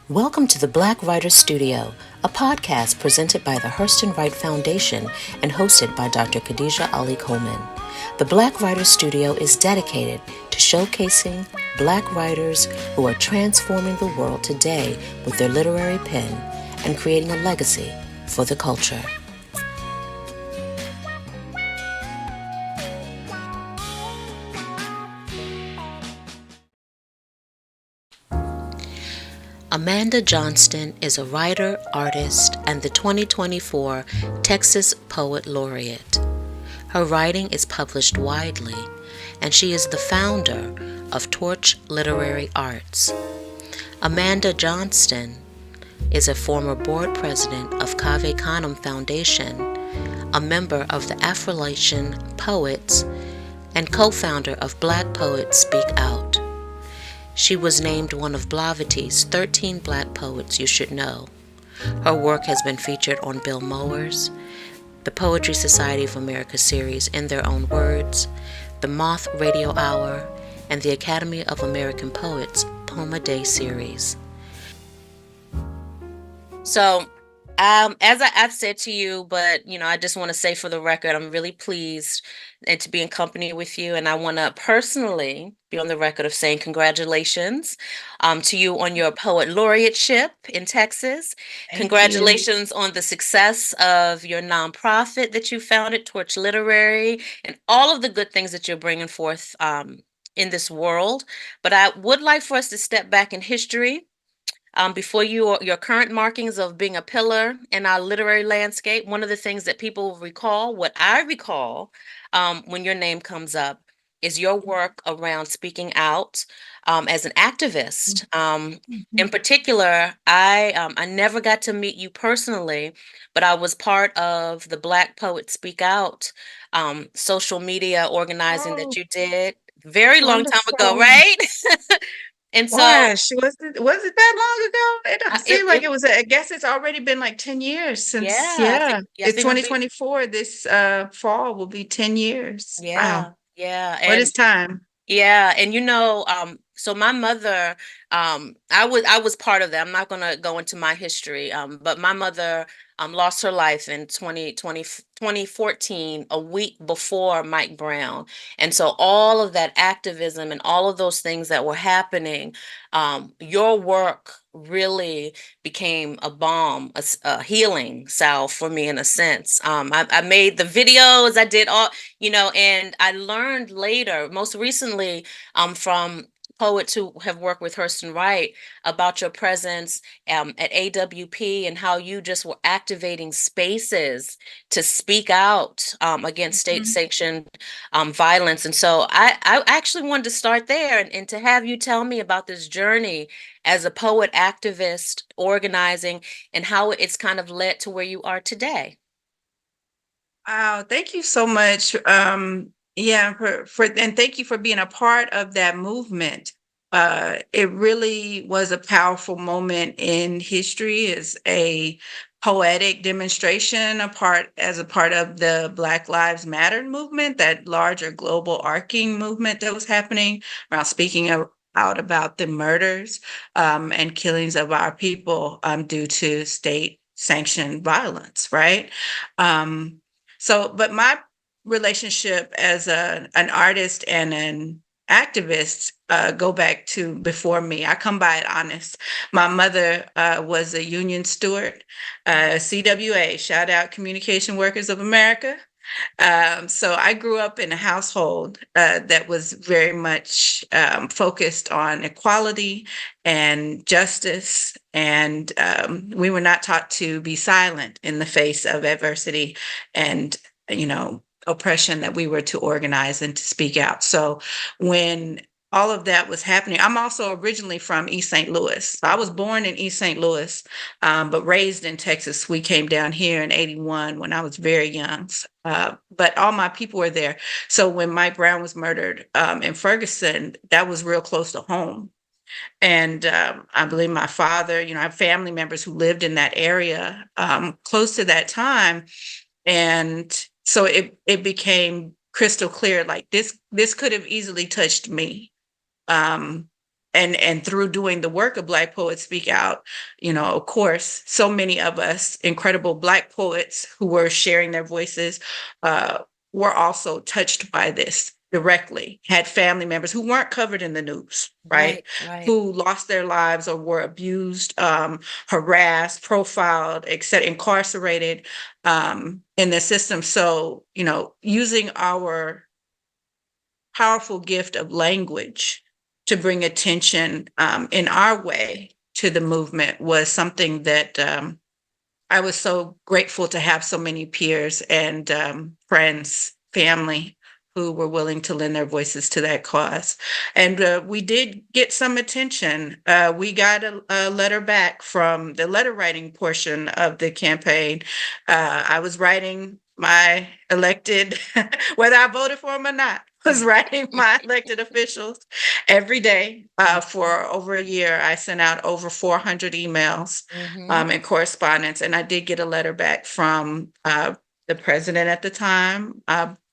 Welcome to the Black Writer Studio, a podcast presented by the Hurston Wright Foundation and hosted by Dr. Khadijah Ali-Coleman. The Black Writer Studio is dedicated to showcasing Black writers who are transforming the world today with their literary pen and creating a legacy for the culture. Amanda Johnston is a writer, artist, and the 2024 Texas Poet Laureate. Her writing is published widely, and she is the founder of Porch Literary Arts. Amanda Johnston is a former board president of Cave Canem Foundation, a member of the Affrilachian Poets, and co-founder of Black Poets Speak Out. She was named one of Blavatty's 13 Black Poets You Should Know. Her work has been featured on Bill Mower's, the Poetry Society of America series In Their Own Words, the Moth Radio Hour, and the Academy of American Poets Poem a Day series. So, as I've said to you, but I just want to say for the record, I'm really pleased and to be in company with you, and I want to personally be on the record of saying congratulations to you on your poet laureateship in Texas. Congratulations on the success of your nonprofit that you founded, Torch Literary, and all of the good things that you're bringing forth in this world. But I would like for us to step back in history. Before your current markings of being a pillar in our literary landscape, one of the things that people will recall, what I recall when your name comes up, is your work around speaking out as an activist. In particular, I never got to meet you personally, but I was part of the Black Poets Speak Out social media organizing that you did very long time ago, Wonderful. right? And so Gosh, was it that long ago? It don't seem like it it was. I guess it's already been like 10 years since, yeah, yeah. I It's think it'll be 2024. This fall will be 10 years. Wow. yeah, yeah, What is and time? yeah, and so my mother, I was part of that. I'm not gonna go into my history, but my mother lost her life in 2014, a week before Mike Brown. And so all of that activism and all of those things that were happening, your work really became a balm, a healing salve for me in a sense. I made the videos, I did all, and I learned later, most recently, from poets who have worked with Hurston Wright about your presence at AWP and how you just were activating spaces to speak out against Mhm. state-sanctioned violence. And so I actually wanted to start there and to have you tell me about this journey as a poet activist organizing and how it's kind of led to where you are today. Wow, thank you so much. Yeah, and thank you for being a part of that movement. It really was a powerful moment in history as a poetic demonstration, as a part of the Black Lives Matter movement, that larger global arcing movement that was happening around out about the murders and killings of our people due to state sanctioned violence, right? Um, but my relationship as an artist and an activist go back to before me. I come by it honest. My mother was a union steward, CWA, shout out Communication Workers of America. So I grew up in a household that was very much focused on equality and justice. And we were not taught to be silent in the face of adversity and, oppression, that we were to organize and to speak out. So when all of that was happening, I'm also originally from East St. Louis. So I was born in East St. Louis, but raised in Texas. We came down here in 81 when I was very young. But all my people were there. So when Mike Brown was murdered in Ferguson, that was real close to home. And I believe my father, I have family members who lived in that area close to that time. And so it became crystal clear, like this could have easily touched me. Um, and through doing the work of Black Poets Speak Out, of course, so many of us incredible Black poets who were sharing their voices uh, were also touched by this directly, had family members who weren't covered in the news, right? Right, right. Who lost their lives or were abused, harassed, profiled, etc., incarcerated in the system. So, using our powerful gift of language to bring attention in our way to the movement was something that I was so grateful to have so many peers and friends, family who were willing to lend their voices to that cause. And we did get some attention. We got a letter back from the letter writing portion of the campaign. I was writing my elected, whether I voted for them or not, was writing my elected officials every day for over a year. I sent out over 400 emails Mm-hmm. and correspondence. And I did get a letter back from the president at the time,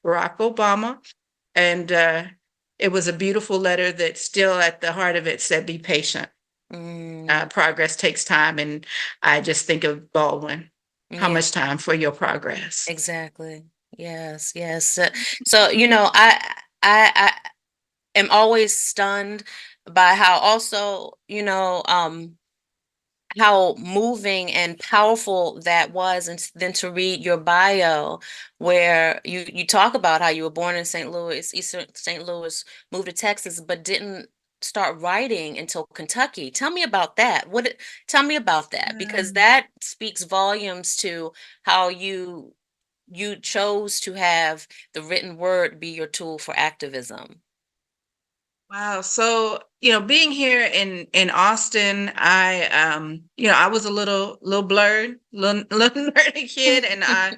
Barack Obama. And it was a beautiful letter that still at the heart of it said, be patient. Mm. Progress takes time. And I just think of Baldwin. How Yeah, much time for your progress? exactly. Yes, yes. So, I am always stunned by how also, how moving and powerful that was, and then to read your bio where you talk about how you were born in St. Louis, Eastern St. Louis, moved to Texas, but didn't start writing until Kentucky. Tell me about that. Tell me about that, because Um, that speaks volumes to how you chose to have the written word be your tool for activism. Wow. So, being here in Austin, I was a little blurred, little nerdy kid, and I,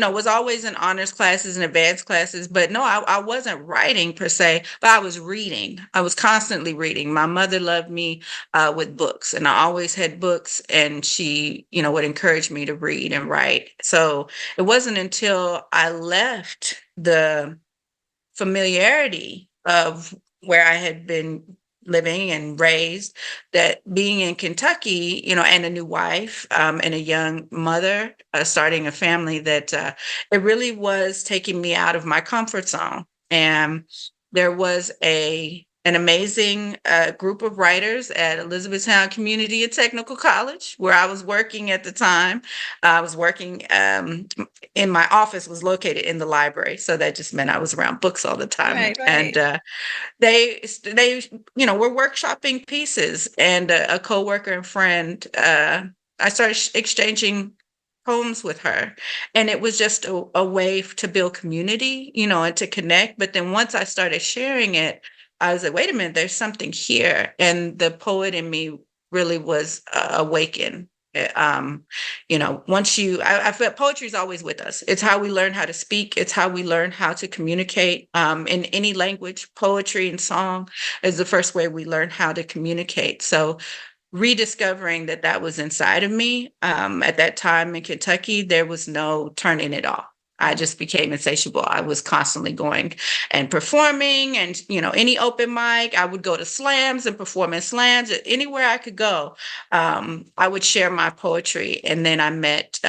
was always in honors classes and advanced classes, but no, I wasn't writing per se, but I was reading. I was constantly reading. My mother loved me with books, and I always had books, and she, would encourage me to read and write. So it wasn't until I left the familiarity of where I had been living and raised, that being in Kentucky, and a new wife and a young mother, starting a family, that it really was taking me out of my comfort zone. And there was an amazing group of writers at Elizabethtown Community and Technical College, where I was working at the time. I was working in my office was located in the library, so that just meant I was around books all the time. Right, And right. they were workshopping pieces, and a coworker and friend, I started exchanging poems with her, and it was just a way to build community, and to connect. But then once I started sharing it, I was like, wait a minute, there's something here, and the poet in me really was awakened. Once I feel poetry is always with us. It's how we learn how to speak. It's how we learn how to communicate in any language. Poetry and song is the first way we learn how to communicate. So rediscovering that was inside of me at that time in Kentucky, there was no turning it off. I Mm. just became insatiable. I was constantly going and performing, and any open mic, I would go to slams and perform in slams. Anywhere I could go, I would share my poetry. And then I met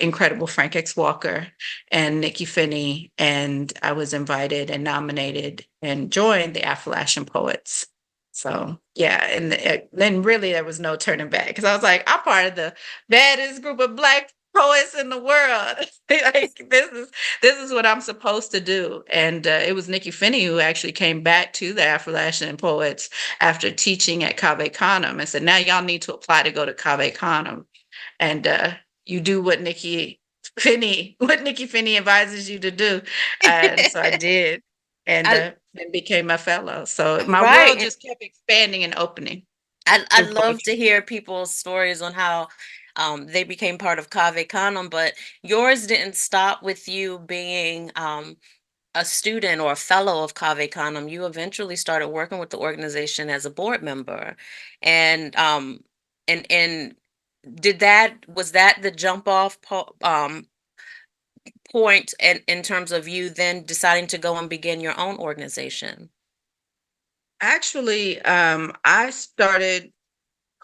incredible Frank X. Walker and Nikki Finney, and I was invited and nominated and joined the Affrilachian Poets. So yeah, and then really there was no turning back, because I was like, I'm part of the baddest group of Black poets in the world. Like this is what I'm supposed to do. And it was Nikki Finney who actually came back to the Affrilachian Poets after teaching at Cave Canem and said, now y'all need to apply to go to Cave Canem, and you do what Nikki Finney advises you to do. And so I did, and I became a fellow. So my world right. just kept expanding and opening I through love to poetry. hear people's stories on how they became part of Cave Canem, but yours didn't stop with you being a student or a fellow of Cave Canem. You eventually started working with the organization as a board member, and and did that was that the jump off point in terms of you then deciding to go and begin your own organization? Actually, I started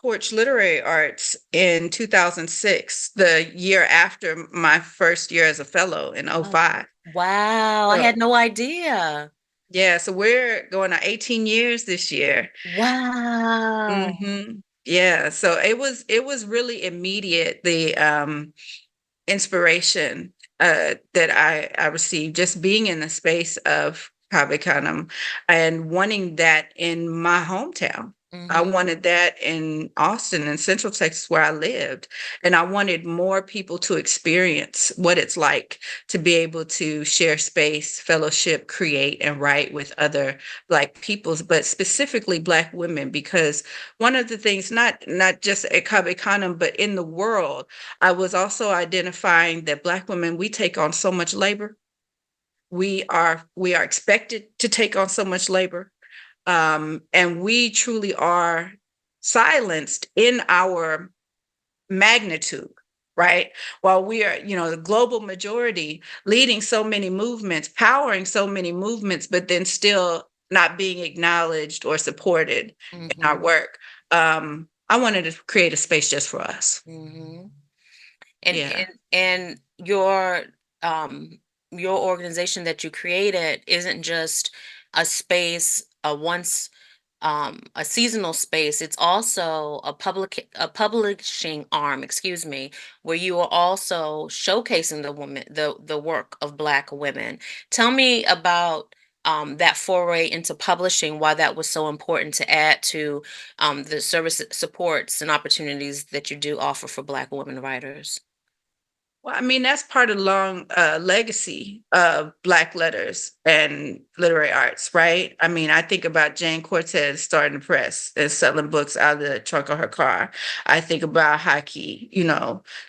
Porch Literary Arts in 2006, the year after my first year as a fellow in Oh, '05. wow. I So, had no idea. yeah, so we're going on 18 years this year. Wow. Yeah, so it was really immediate, the inspiration that I received just being in the space of Cave Canem and wanting that in my hometown. I Mm-hmm. wanted that in Austin and Central Texas where I lived. And I wanted more people to experience what it's like to be able to share space, fellowship, create, and write with other Black peoples, but specifically Black women, because one of the things, not just at Cave Canem, but in the world, I was also identifying that Black women, we take on so much labor. We are expected to take on so much labor, and we truly are silenced in our magnitude. Right. While we are, the global majority, leading so many movements, powering so many movements, but then still not being acknowledged or supported in our Mm-hmm. work. I wanted to create a space just for us. Mm-hmm. And Yeah. and um your organization that you created isn't just a space, a seasonal space. It's also a publishing arm, excuse me, where you are also showcasing the work of Black women. Tell me about that foray into publishing, why that was so important to add to the service supports and opportunities that you do offer for Black women writers. Well, I mean, that's part of the long legacy of Black letters and literary arts, right? I mean, I think about Jane Cortez starting the press and selling books out of the trunk of her car. I think about Hockey,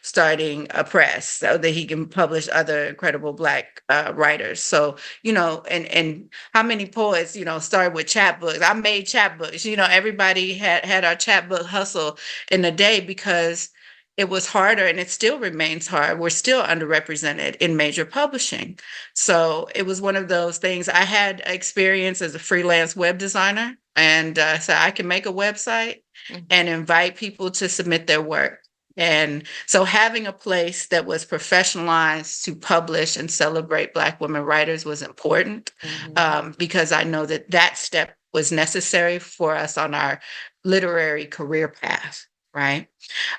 starting a press so that he can publish other incredible Black writers. So, and how many poets, started with chapbooks. I made chapbooks. Everybody had our chapbook hustle in the day because it was harder and it still remains hard. We're still underrepresented in major publishing. So it was one of those things. I had experience as a freelance web designer, and so I can make a website Mhm, and invite people to submit their work. And so having a place that was professionalized to publish and celebrate Black women writers was important, mhm, because I know that that step was necessary for us on our literary career path, right?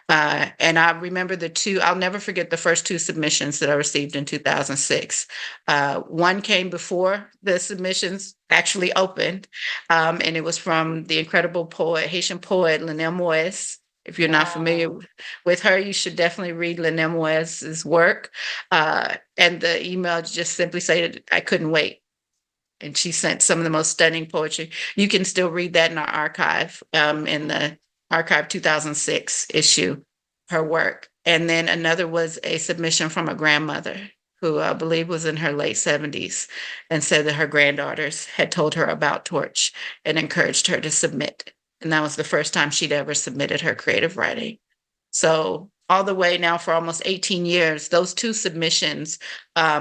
And I remember I'll never forget the first two submissions that I received in 2006. One came before the submissions actually opened, and it was from the incredible poet, Haitian poet, Lynette Moise. If you're not familiar wow. with her, you should definitely read Lynette Moise's work. And the email just simply said, I couldn't wait. And she sent some of the most stunning poetry. You can still read that in our archive, in Mhm, the archive 2006 issue, her work. And then another was a submission from a grandmother who I believe was in her late 70s and said that her granddaughters had told her about Torch and encouraged her to submit. And that was the first time she'd ever submitted her creative writing. So all the way now for almost 18 years, those two submissions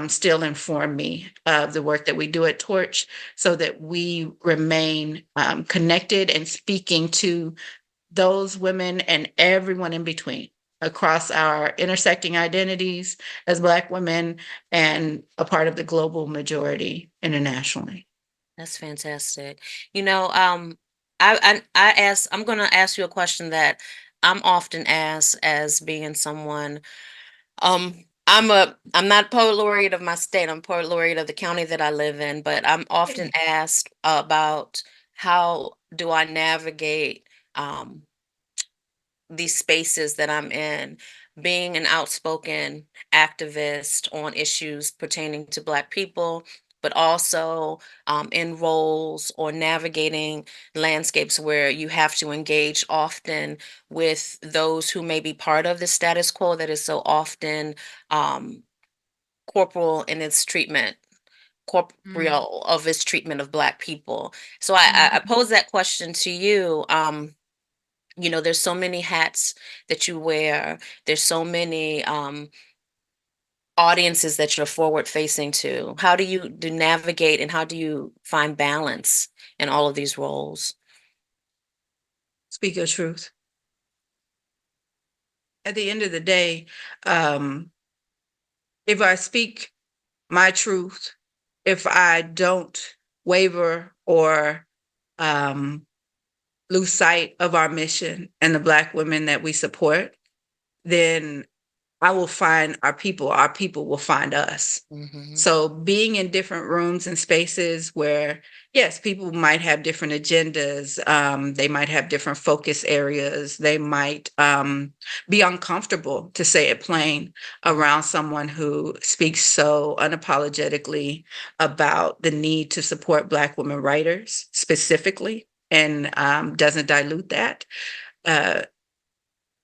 still inform me of the work that we do at Torch so that we remain connected and speaking to those women and everyone in between across our intersecting identities as Black women and a part of the global majority internationally. that's fantastic. You know, I'm gonna ask you a question that I'm often asked as being someone. I'm not poet laureate of my state. I'm poet laureate of the county that I live in, but I'm often Hey. asked about how do I navigate um these spaces that I'm in, being an outspoken activist on issues pertaining to Black people, but also in roles or navigating landscapes where you have to engage often with those who may be part of the status quo that is so often um, corporal in its treatment. Mm, Corporeal of its treatment of Black people. So I mhm. pose that question to you. There's so many hats that you wear. There's so many audiences that you're forward facing to? How do you do navigate and how do you find balance in all of these roles? Speak your truth. At the end of the day, um, if I speak my truth, if I don't waver or um, lose sight of our mission and the Black women that we support, then I will find our people will find us. Mm-hmm. So being in different rooms and spaces where, yes, people might have different agendas, they might have different focus areas, they might be uncomfortable, to say it plain, around someone who speaks so unapologetically about the need to support Black women writers specifically and doesn't dilute that. Uh,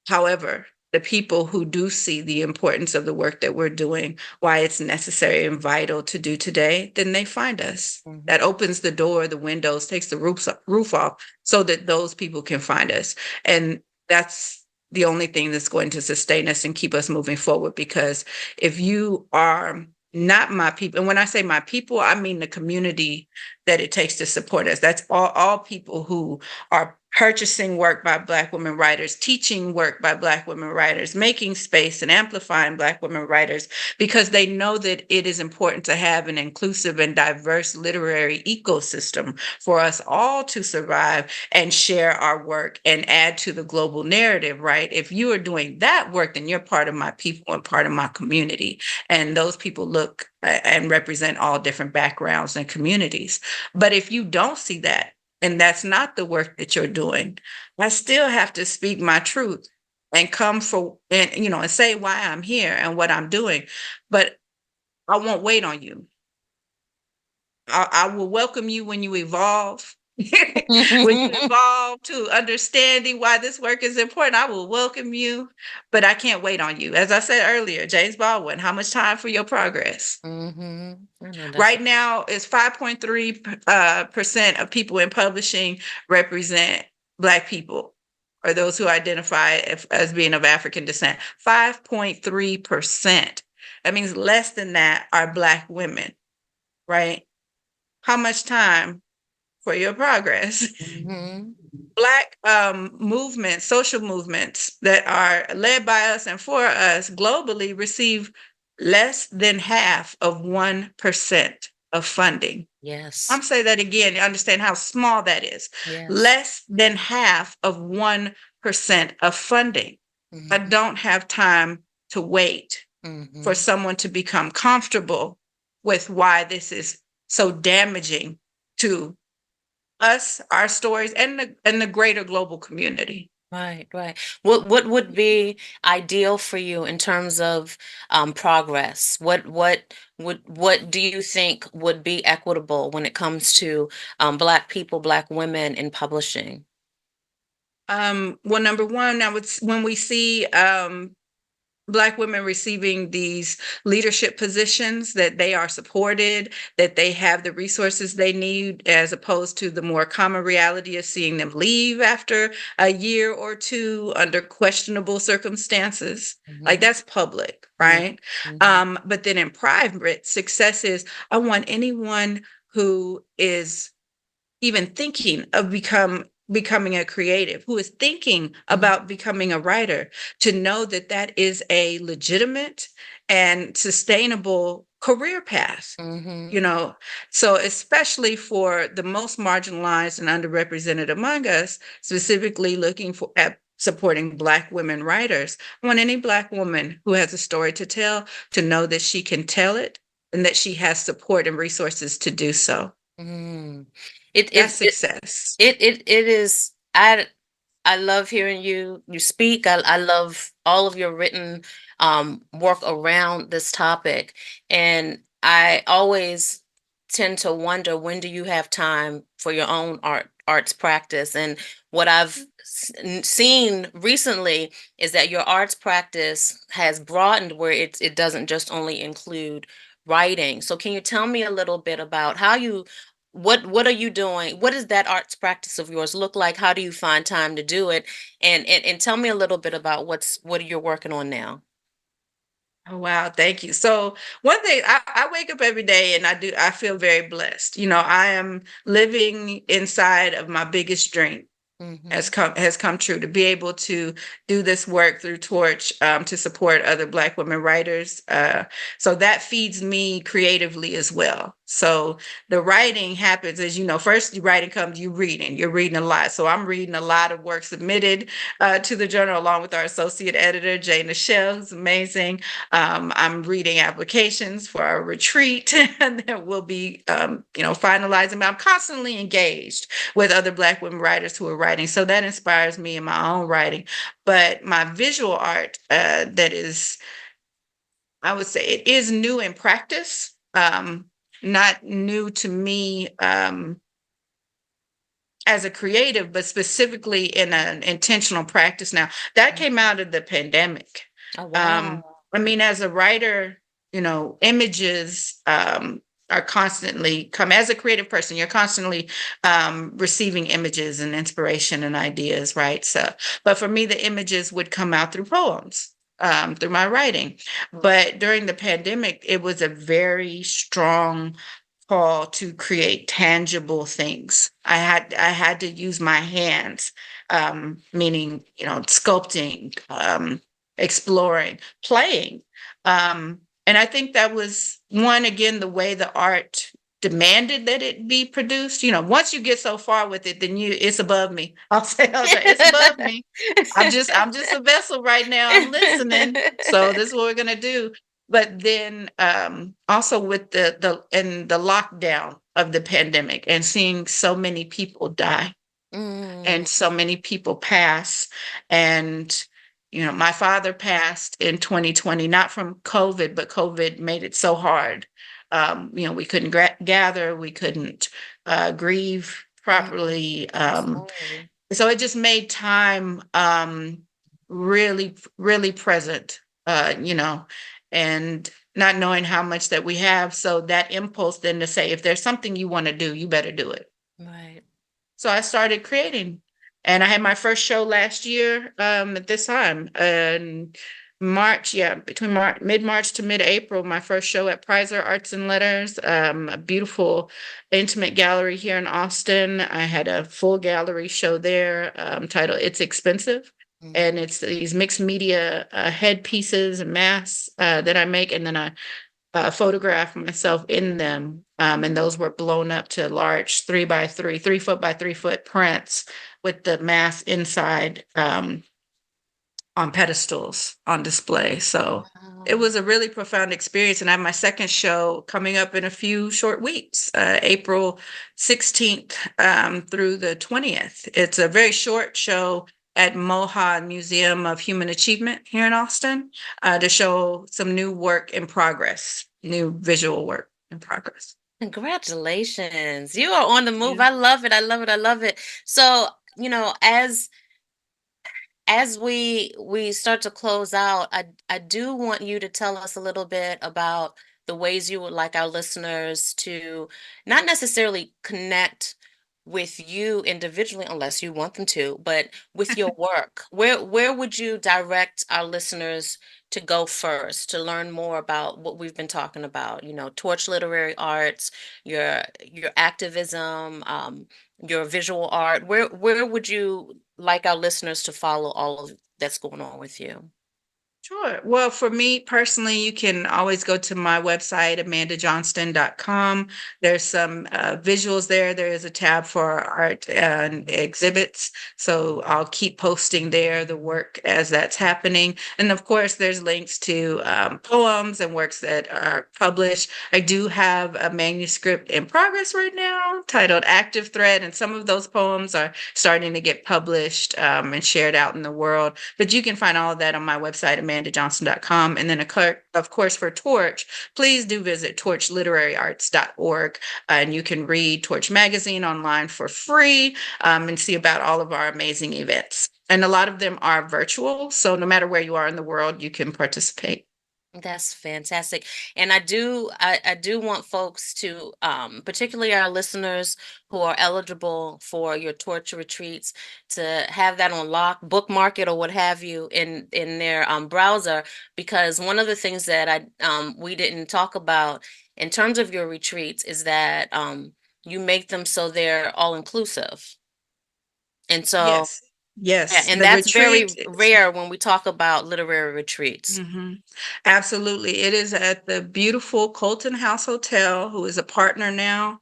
However, the people who do see the importance of the work that we're doing, why it's necessary and vital to do today, then they find us. Mm-hmm. That opens the door, the windows, takes the roof off so that those people can find us. And that's the only thing that's going to sustain us and keep us moving forward. Because if you are not my people, and when I say my people, I mean the community that it takes to support us. That's all people who are purchasing work by Black women writers, teaching work by Black women writers, making space and amplifying Black women writers, because they know that it is important to have an inclusive and diverse literary ecosystem for us all to survive and share our work and add to the global narrative, right? If you are doing that work, then you're part of my people and part of my community. And those people look and represent all different backgrounds and communities. But if you don't see that, and that's not the work that you're doing, I still have to speak my truth and come for and say why I'm here and what I'm doing. But I won't wait on you. I will welcome you when you evolve. When you evolve to understanding why this work is important, I will welcome you, but I can't wait on you. As I said earlier, James Baldwin, how much time for your progress? Mm-hmm. I know that's Right now, it's 5.3% of people in publishing represent Black people or those who identify as being of African descent. 5.3%. That means less than that are Black women, right? How much time for your progress? mm-hmm. Black movements, social movements that are led by us and for us globally receive less than half of 1% of funding. Yes. I'm saying that again to understand how small that is. Yes. Less than half of 1% of funding. I Mm-hmm. don't have time to wait for Mm-hmm. someone to become comfortable with why this is so damaging to us, our stories, and the greater global community. Right, right. What would be ideal for you in terms of progress? What do you think would be equitable when it comes to Black people, Black women in publishing? Well, number one, when we see Black women receiving these leadership positions, that they are supported, that they have the resources they need, as opposed to the more common reality of seeing them leave after a year or two under questionable circumstances. Like Mm-hmm. that's public, right? Mm-hmm. But then in private, success is I want anyone who is even thinking of becoming a creative, who is thinking about becoming a writer, to know that that is a legitimate and sustainable career path. Mm-hmm. you know so especially for the most marginalized and underrepresented among us, specifically looking for at supporting Black women writers, I want any Black woman who has a story to tell to know that she can tell it and that she has support and resources to do so. Mm. It That's it it success. it is I love hearing you speak. I love all of your written work around this topic. And I always tend to wonder, when do you have time for your own arts practice? And what I've seen recently is that your arts practice has broadened, where it doesn't just only include writing. So can you tell me a little bit about how you what are you doing? What does that arts practice of yours look like? How do you find time to do it? And tell me a little bit about what you're working on now. Oh, wow, thank you. So one thing I wake up every day and I feel very blessed. I am living inside of my biggest dream Hmm. has come true, to be able to do this work through Torch, to support other Black women writers. So that feeds me creatively as well. So the writing happens, as you know, first the writing comes, you're reading a lot. So I'm reading a lot of work submitted to the journal, along with our associate editor, Jay Nichelle, who's amazing. I'm reading applications for our retreat that will be, finalizing. But I'm constantly engaged with other Black women writers who are writing. So that inspires me in my own writing. But my visual art, that is, I would say it is new in practice, not new to me, as a creative, but specifically in an intentional practice now. That came out of the pandemic. Oh, Um, wow. I mean, as a writer, images, are constantly come as a creative person, you're constantly receiving images and inspiration and ideas, right? So, but for me, the images would come out through poems, through my writing. But during the pandemic, it was a very strong call to create tangible things. I had to use my hands, meaning, sculpting, exploring, playing. And I think that was one, again, the way the art demanded that it be produced. Once you get so far with it, then it's above me. I'll say all that. It's above me. I'm just a vessel right now. I'm listening. So this is what we're gonna do. But then, also with the lockdown of the pandemic, and seeing so many people die and Mm, so many people pass. And my father passed in 2020, not from COVID, but COVID made it so hard. We couldn't gather, we couldn't grieve mm, properly. I'm sorry. So it just made time, really, really present, and not knowing how much that we have. So that impulse then to say, if there's something you want to do, you better do it. Right. So I started creating, and I had my first show last year, at this time, in March, yeah, between mid-March to mid-April, my first show at Prizer Arts and Letters, a beautiful intimate gallery here in Austin. I had a full gallery show there, titled It's Expensive. Mm. And it's these mixed media, headpieces and masks, that I make, and then I photographed myself in them. And those were blown up to large 3 foot by 3 foot prints with the mask inside, on pedestals on display. So it Wow. was a really profound experience. And I have my second show coming up in a few short weeks, April 16th, through the 20th. It's a very short show at Moha Museum of Human Achievement here in Austin, to show some new work in progress, new visual work in progress. Congratulations. You are on the move. Yeah. I love it. I love it. I love it. So, as we start to close out, I do want you to tell us a little bit about the ways you would like our listeners to not necessarily connect with you individually unless you want them to, but with your work. Where would you direct our listeners to go first to learn more about what we've been talking about? Torch literary arts, your activism, your visual art. Where would you like our listeners to follow all of that's going on with you? Sure. Well, for me personally, you can always go to my website, amandajohnston.com. There's some visuals there. There is a tab for art and exhibits. So I'll keep posting there the work as that's happening. And of course, there's links to, poems and works that are published. I do have a manuscript in progress right now titled Active Thread, and some of those poems are starting to get published, and shared out in the world. But you can find all of that on my website, amandajohnston.com. And then, of course, for Torch, please do visit torchliteraryarts.org. And you can read Torch Magazine online for free, and see about all of our amazing events. And a lot of them are virtual. So no matter where you are in the world, you can participate. That's fantastic. And I do want folks to, particularly our listeners who are eligible for your torture retreats, to have that on lock, bookmark it or what have you in their browser, because one of the things that we didn't talk about in terms of your retreats is that you make them so they're all inclusive. And so, Yes. yeah, Yes. and The that's retreat. very rare when we talk about literary retreats. Hmm. Absolutely. It is at the beautiful Colton House Hotel, who is a partner now.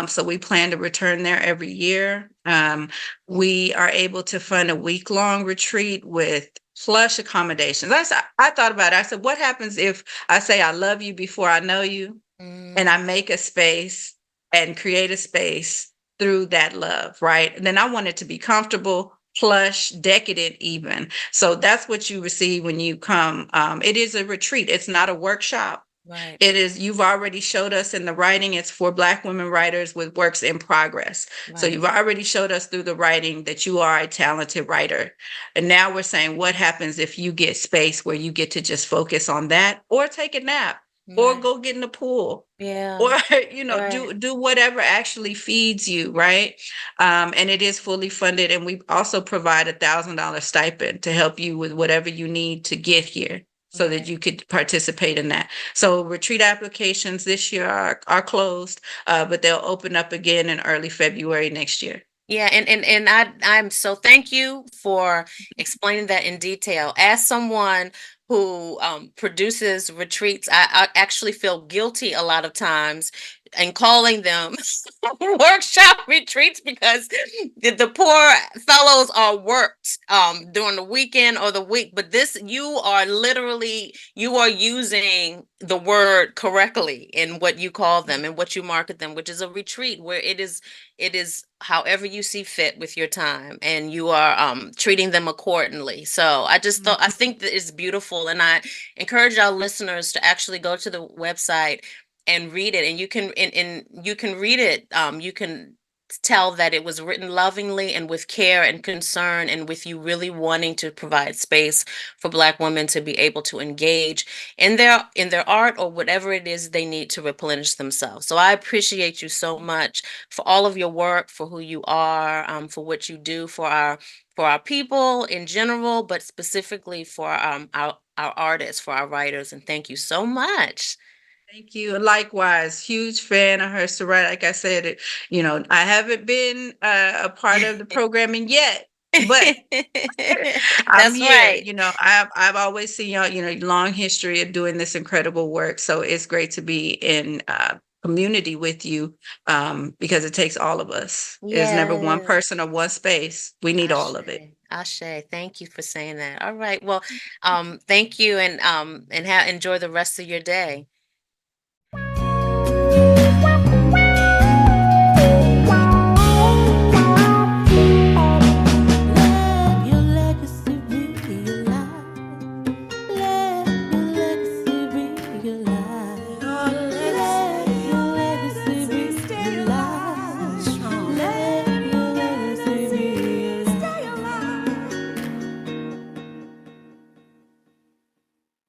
So we plan to return there every year. We are able to fund a week-long retreat with plush accommodations. I thought about it. I said, what happens if I say I love you before I know you, and I Mm, make a space and create a space through that love, right? And then I want it to be comfortable, plush, decadent, even. So that's what you receive when you come. It is a retreat, it's not a workshop. right, It is, you've already showed us in the writing, it's for Black women writers with works in progress. So right. you've already showed us through the writing that you are a talented writer. And now we're saying, what happens if you get space where you get to just focus on that, or take a nap, or Right. go get in the pool, or Yeah. do Right. whatever actually feeds you, right? And it is fully funded, and we also provide $1,000 stipend to help you with whatever you need to get here, so that Right. you could participate in that. So retreat applications this year are closed, but they'll open up again in early February next year. Yeah, and I'm so thank you for explaining that in detail. As someone who produces retreats, I actually feel guilty a lot of times in calling them workshop retreats because the poor fellows are worked during the weekend or the week. But this, you are using the word correctly in what you call them and what you market them, which is a retreat where it is however you see fit with your time, and you are treating them accordingly. So I Mhm. think that it's beautiful, and I encourage our listeners to actually go to the website and read it. And you can read it, you can tell that it was written lovingly and with care and concern, and with you really wanting to provide space for Black women to be able to engage in their art or whatever it is they need to replenish themselves. So I appreciate you so much for all of your work, for who you are, for what you do for our people in general, but specifically for our artists, for our writers. And thank you so much. Thank you. Likewise, huge fan of her. So, right, like I said, I haven't been a part of the programming yet, but I'm That's here. right. I've always seen y'all, long history of doing this incredible work. So it's great to be in community with you, because it takes all of us. There's never one Yes. person or one space. We need all Ashe. of it. Ashe. Thank you for saying that. All right. Well, thank you, and enjoy the rest of your day.